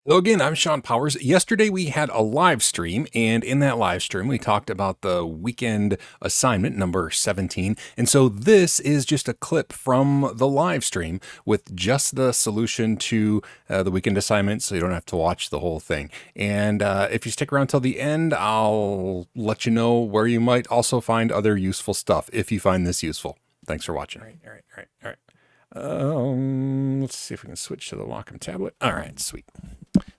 Hello again, I'm Shawn Powers. Yesterday we had a live stream, and in that live stream we talked about the weekend assignment number 17. And so this is just a clip from the live stream with just the solution to the weekend assignment, so you don't have to watch the whole thing. And if you stick around till the end, I'll let you know where you might also find other useful stuff if you find this useful. Thanks for watching. All right. Let's see if we can switch to the Wacom tablet. All right, sweet.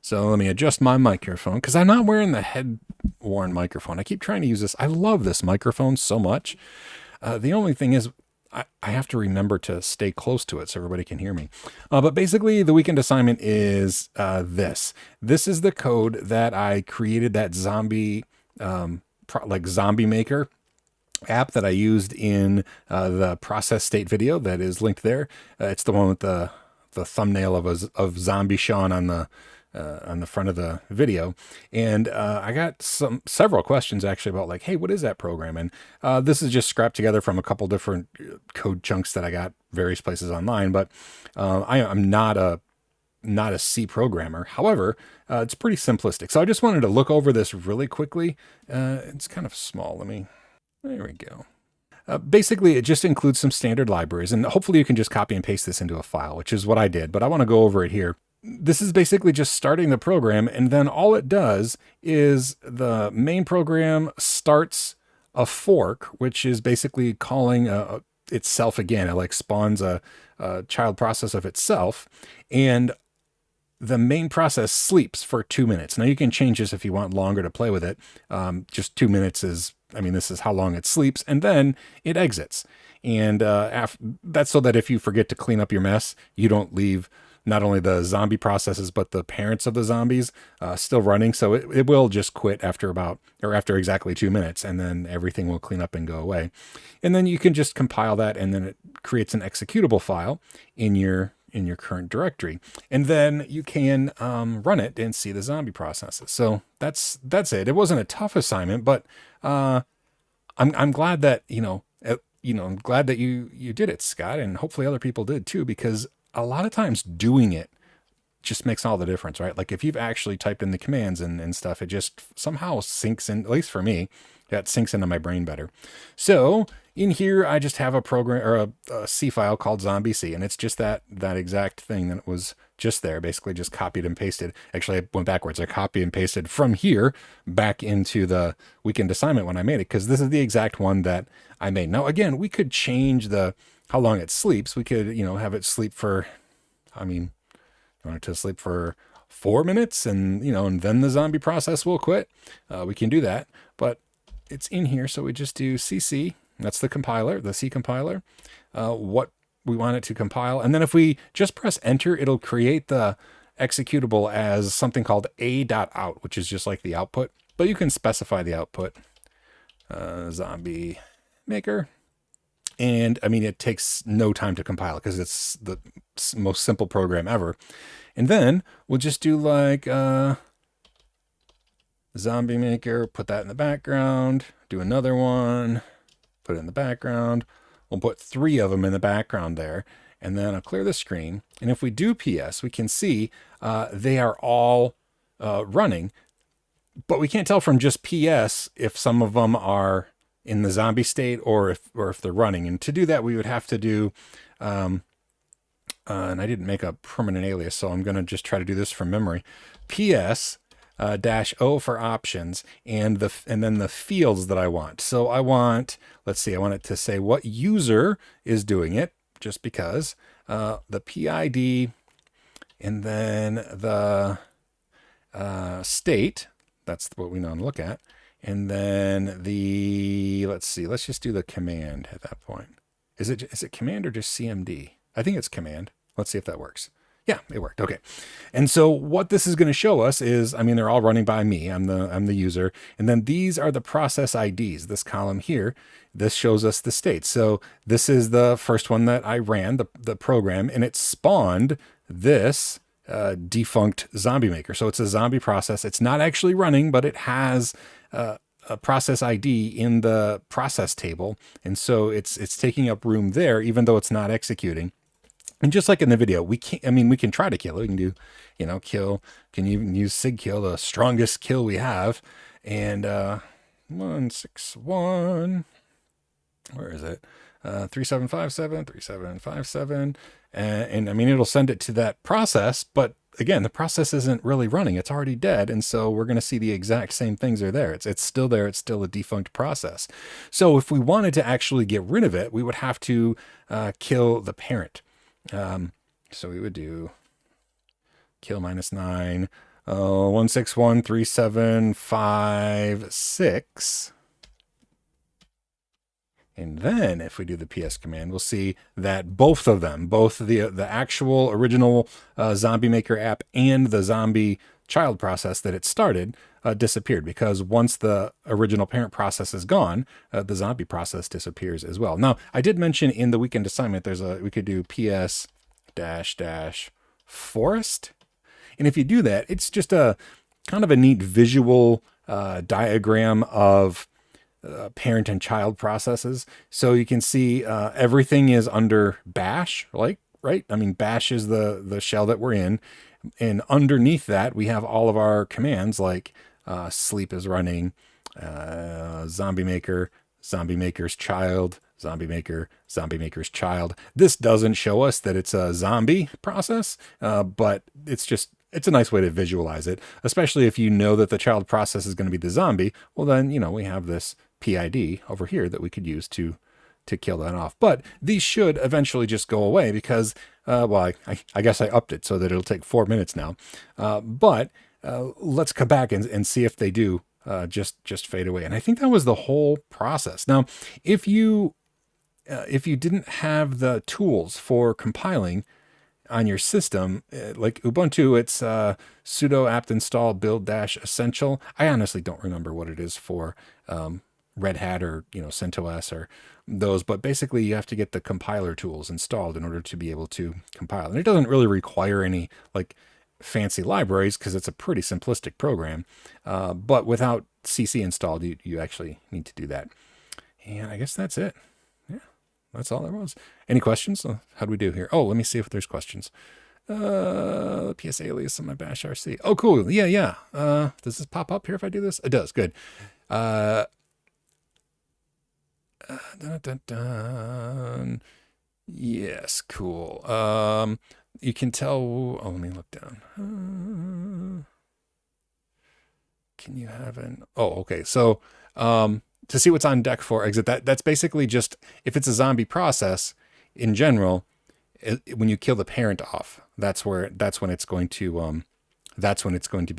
So let me adjust my microphone because I'm not wearing the head-worn microphone. I keep trying to use this. I love this microphone so much. The only thing is I have to remember to stay close to it so everybody can hear me. But basically, the weekend assignment is this. This is the code that I created that zombie, zombie maker app that I used in the process state video that is linked there. It's the one with the thumbnail of zombie Shawn on the front of the video. And I got several questions actually about like, hey, what is that program? And this is just scrapped together from a couple different code chunks that I got various places online, but I'm not a C programmer. However, it's pretty simplistic. So I just wanted to look over this really quickly. It's kind of small. There we go. Basically, it just includes some standard libraries, and hopefully you can just copy and paste this into a file, which is what I did, but I want to go over it here. This is basically just starting the program, and then all it does is the main program starts a fork, which is basically calling itself again. It like spawns a child process of itself, and the main process sleeps for 2 minutes. Now you can change this if you want longer to play with it. Just 2 minutes is, this is how long it sleeps, and then it exits. And that's so that if you forget to clean up your mess, you don't leave not only the zombie processes, but the parents of the zombies still running. So it will just quit after exactly 2 minutes, and then everything will clean up and go away. And then you can just compile that, and then it creates an executable file in your current directory, and then you can run it and see the zombie processes. So that's it. It wasn't a tough assignment, but I'm glad that I'm glad that you did it, Scott, and hopefully other people did too, because a lot of times doing it just makes all the difference, right? Like if you've actually typed in the commands and stuff, it just somehow sinks in, at least for me, that sinks into my brain better. So in here, I just have a program or a C file called zombie C, and it's just that exact thing that was just there, basically just copied and pasted. Actually, I went backwards. I copied and pasted from here back into the weekend assignment when I made it, because this is the exact one that I made. Now, again, we could change how long it sleeps. We could, have it sleep for, you want it to sleep for 4 minutes, and and then the zombie process will quit. We can do that, but it's in here, so we just do cc. That's the compiler, the C compiler, what we want it to compile. And then if we just press enter, it'll create the executable as something called a.out, which is just like the output, but you can specify the output, zombie maker. And it takes no time to compile because it's the most simple program ever. And then we'll just do like zombie maker, put that in the background, do another one, put it in the background. We'll put 3 of them in the background there, and then I'll clear the screen. And if we do PS, we can see they are all running, but we can't tell from just PS if some of them are in the zombie state or if they're running. And to do that, we would have to do, and I didn't make a permanent alias, so I'm going to just try to do this from memory. PS -O for options, and then the fields that I want. So I want, let's see, I want it to say what user is doing it, just because, the PID, and then the state, that's what we want to look at, and then let's see, let's just do the command at that point. Is it command or just CMD? I think it's command. Let's see if that works. Yeah, it worked. Okay. And so what this is going to show us is, they're all running by me. I'm the user. And then these are the process IDs. This column here, this shows us the state. So this is the first one that I ran, the program, and it spawned this defunct zombie maker. So it's a zombie process. It's not actually running, but it has a process ID in the process table. And so it's taking up room there, even though it's not executing. And just like in the video, we can't, I mean, we can try to kill it. We can do, kill, can even use sig kill, the strongest kill we have. And 161, where is it? 3757, 3757. And I mean, it'll send it to that process, but again, the process isn't really running. It's already dead. And so we're going to see the exact same things are there. It's still there. It's still a defunct process. So if we wanted to actually get rid of it, we would have to kill the parent. So we would do kill -9, 1613756. And then if we do the PS command, we'll see that both of them, both the actual original Zombie Maker app and the zombie child process that it started disappeared, because once the original parent process is gone, the zombie process disappears as well. Now, I did mention in the weekend assignment, we could do PS -- forest. And if you do that, it's just a kind of a neat visual diagram of parent and child processes. So you can see everything is under bash, right? I mean, bash is the shell that we're in. And underneath that, we have all of our commands like sleep is running, zombie maker, zombie maker's child, zombie maker, zombie maker's child. This doesn't show us that it's a zombie process, but it's a nice way to visualize it, especially if you know that the child process is going to be the zombie. Well, then, we have this PID over here that we could use to kill that off. But these should eventually just go away because, well, I guess I upped it so that it'll take 4 minutes now. But let's come back and see if they do just fade away. And I think that was the whole process. Now, if you didn't have the tools for compiling on your system, like Ubuntu, it's sudo apt install build -essential. I honestly don't remember what it is for Red Hat or CentOS or those, but basically you have to get the compiler tools installed in order to be able to compile. And it doesn't really require any like fancy libraries because it's a pretty simplistic program. But without CC installed, you actually need to do that. And I guess that's it. Yeah, that's all there was. Any questions? How do we do here? Oh, let me see if there's questions. PS alias on my bash RC. Oh, cool. Yeah. Does this pop up here if I do this? It does. Good. Dun, dun, dun. Yes, cool. You can tell. Oh, let me look down. Can you have an? Oh, okay. So, to see what's on deck for exit, that's basically just if it's a zombie process in general. When you kill the parent off, that's when it's going to be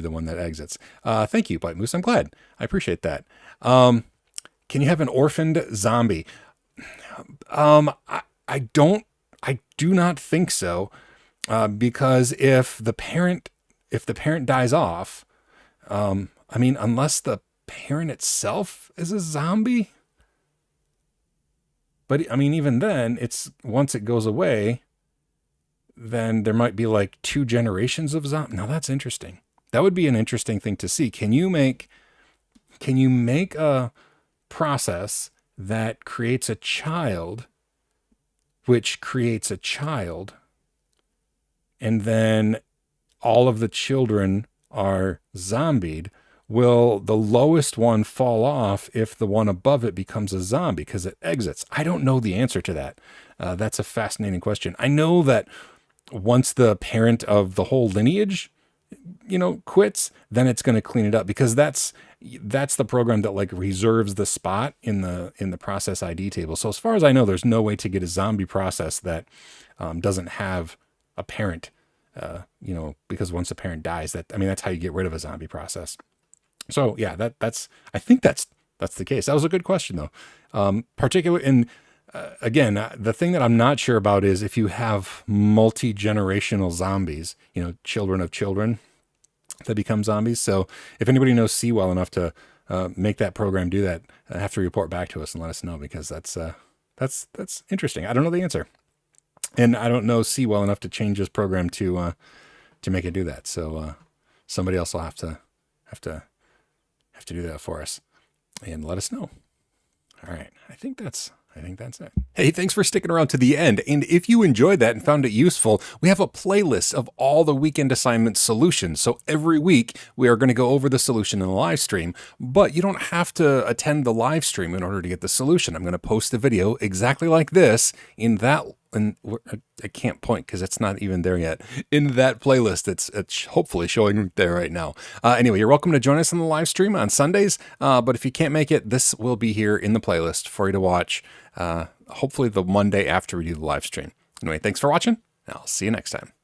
the one that exits. Thank you, Bite Moose. I'm glad. I appreciate that. Can you have an orphaned zombie? I do not think so, because if the parent dies off, I mean, unless the parent itself is a zombie. But I mean, even then, once it goes away, then there might be like 2 generations of zombies. Now that's interesting. That would be an interesting thing to see. Can you make a process that creates a child, which creates a child, and then all of the children are zombied? Will the lowest one fall off if the one above it becomes a zombie because it exits? I don't know the answer to that. That's a fascinating question. I know that once the parent of the whole lineage, quits, then it's going to clean it up, because that's the program that like reserves the spot in the process ID table. So as far as I know, there's no way to get a zombie process that doesn't have a parent, because once a parent dies, that's how you get rid of a zombie process. So yeah, I think that's the case. That was a good question though. Particularly in, again, the thing that I'm not sure about is if you have multi-generational zombies, children of children that become zombies. So if anybody knows C well enough to make that program do that, have to report back to us and let us know, because that's interesting. I don't know the answer, and I don't know C well enough to change this program to make it do that. So somebody else will have to do that for us and let us know. All right, I think that's I think that's it. Hey, thanks for sticking around to the end. And if you enjoyed that and found it useful, we have a playlist of all the weekend assignment solutions. So every week we are going to go over the solution in the live stream, but you don't have to attend the live stream in order to get the solution. I'm going to post the video exactly like this in that. And I can't point because it's not even there yet in that playlist. It's hopefully showing there right now. Anyway, you're welcome to join us on the live stream on Sundays. But if you can't make it, this will be here in the playlist for you to watch. Hopefully the Monday after we do the live stream. Anyway, thanks for watching. I'll see you next time.